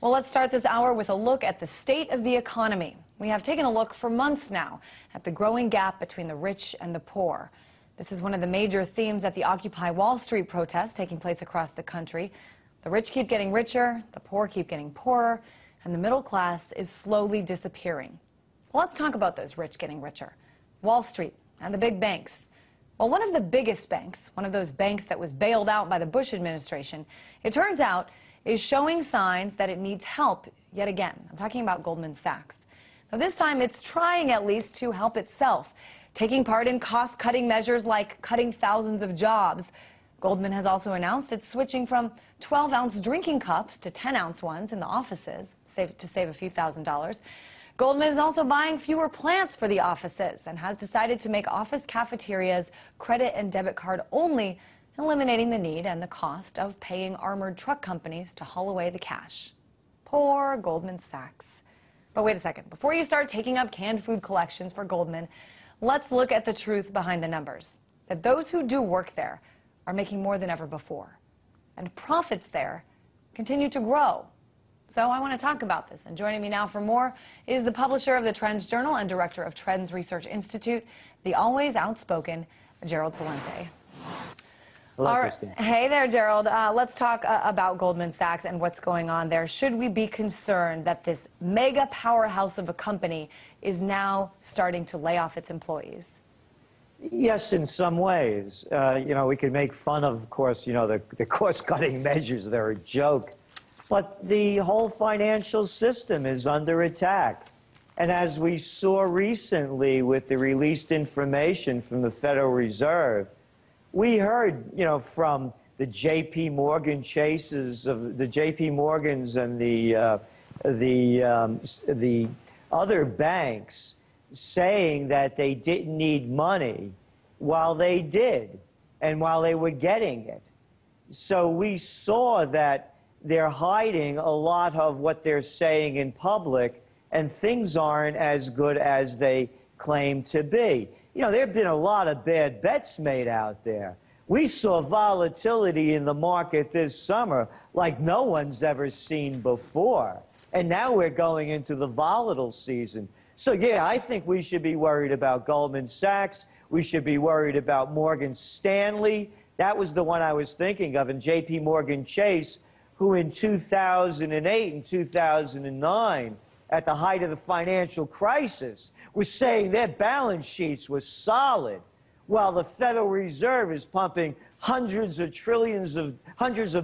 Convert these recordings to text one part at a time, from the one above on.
Well, let's start this hour with a look at the state of the economy. We have taken a look for months now at the growing gap between the rich and the poor. This is one of the major themes at the Occupy Wall Street protests taking place across the country. The rich keep getting richer, the poor keep getting poorer, and the middle class is slowly disappearing. Well, let's talk about those rich getting richer. Wall Street and the big banks. Well, one of the biggest banks, one of those banks that was bailed out by the Bush administration, it turns out is showing signs that it needs help yet again. I'm talking about Goldman Sachs. Now, this time it's trying at least to help itself, taking part in cost-cutting measures like cutting thousands of jobs. Goldman has also announced it's switching from 12-ounce drinking cups to 10-ounce ones in the offices to save a few $1,000s. Goldman is also buying fewer plants for the offices and has decided to make office cafeterias credit and debit card only, eliminating the need and the cost of paying armored truck companies to haul away the cash. Poor Goldman Sachs. But wait a second. Before you start taking up canned food collections for Goldman, let's look at the truth behind the numbers. That those who do work there are making more than ever before. And profits there continue to grow. So I want to talk about this. And joining me now for more is the publisher of the Trends Journal and director of Trends Research Institute, the always outspoken Gerald Celente. Hello, Christine. Hey there, Gerald. Let's talk about Goldman Sachs and what's going on there. Should we be concerned that this mega powerhouse of a company is now starting to lay off its employees? Yes, in some ways. We can make fun of course, the cost-cutting measures. They're a joke. But the whole financial system is under attack. And as we saw recently with the released information from the Federal Reserve, we heard, from the J.P. Morgan Chases, of the J.P. Morgans and the other banks saying that they didn't need money while they did and while they were getting it. So we saw that they're hiding a lot of what they're saying in public, and things aren't as good as they claim to be. There have been a lot of bad bets made out there. We saw volatility in the market this summer like no one's ever seen before. And now we're going into the volatile season. So, yeah, I think we should be worried about Goldman Sachs. We should be worried about Morgan Stanley. That was the one I was thinking of, and J.P. Morgan Chase, who in 2008 and 2009, at the height of the financial crisis, was saying their balance sheets were solid, while the Federal Reserve is pumping hundreds of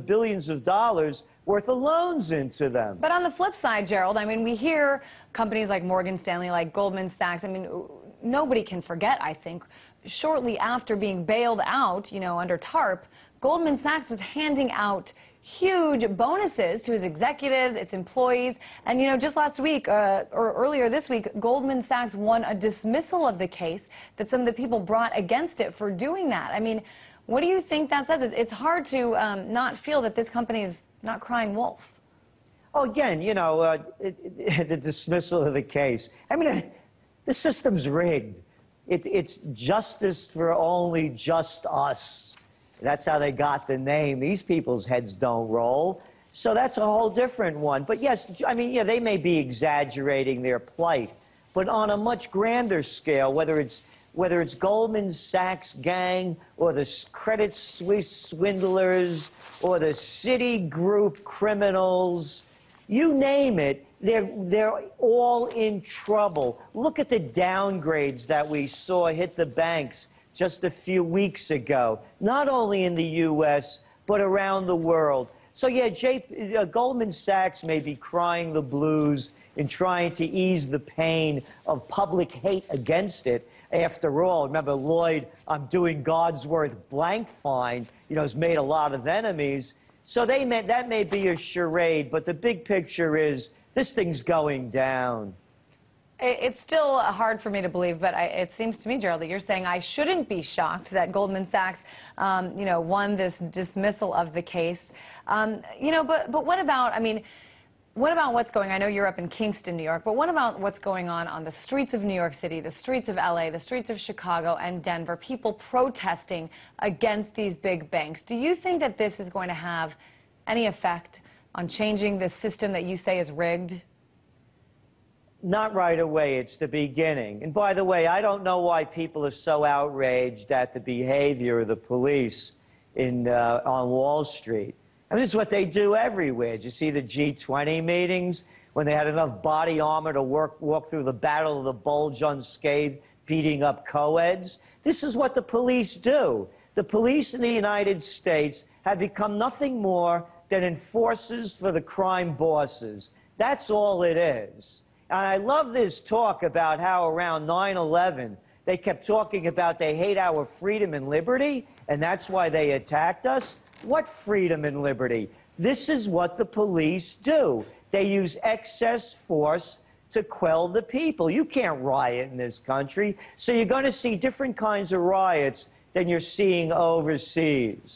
billions of dollars worth of loans into them. But on the flip side, Gerald, we hear companies like Morgan Stanley, like Goldman Sachs, nobody can forget, I think, shortly after being bailed out, under TARP, Goldman Sachs was handing out huge bonuses to its executives, its employees. And, just last week, or earlier this week, Goldman Sachs won a dismissal of the case that some of the people brought against it for doing that. What do you think that says? It's hard to not feel that this company is not crying wolf. Oh, again, the dismissal of the case. The system's rigged. It's justice for only just us. That's how they got the name. These people's heads don't roll. So that's a whole different one. But yes, they may be exaggerating their plight, but on a much grander scale, whether it's Goldman Sachs gang or the Credit Suisse swindlers or the Citigroup criminals, you name it, they're all in trouble. Look at the downgrades that we saw hit the banks just a few weeks ago, not only in the U.S., but around the world. So, yeah, Goldman Sachs may be crying the blues in trying to ease the pain of public hate against it. After all, remember Lloyd, I'm doing God's worth blank fine, has made a lot of enemies. So that may be a charade, but the big picture is this thing's going down. It's still hard for me to believe, but it seems to me, Gerald, that you're saying I shouldn't be shocked that Goldman Sachs, won this dismissal of the case. But what about, what about what's going on? I know you're up in Kingston, New York, but what about what's going on the streets of New York City, the streets of LA, the streets of Chicago and Denver, people protesting against these big banks? Do you think that this is going to have any effect on changing this system that you say is rigged? Not right away. It's the beginning. And by the way, I don't know why people are so outraged at the behavior of the police on Wall Street. I mean, this is what they do everywhere. Did you see the G20 meetings when they had enough body armor to walk through the Battle of the Bulge unscathed, beating up co-eds? This is what the police do. The police in the United States have become nothing more than enforcers for the crime bosses. That's all it is. And I love this talk about how around 9/11, they kept talking about they hate our freedom and liberty, and that's why they attacked us. What freedom and liberty? This is what the police do. They use excess force to quell the people. You can't riot in this country, so you're going to see different kinds of riots than you're seeing overseas.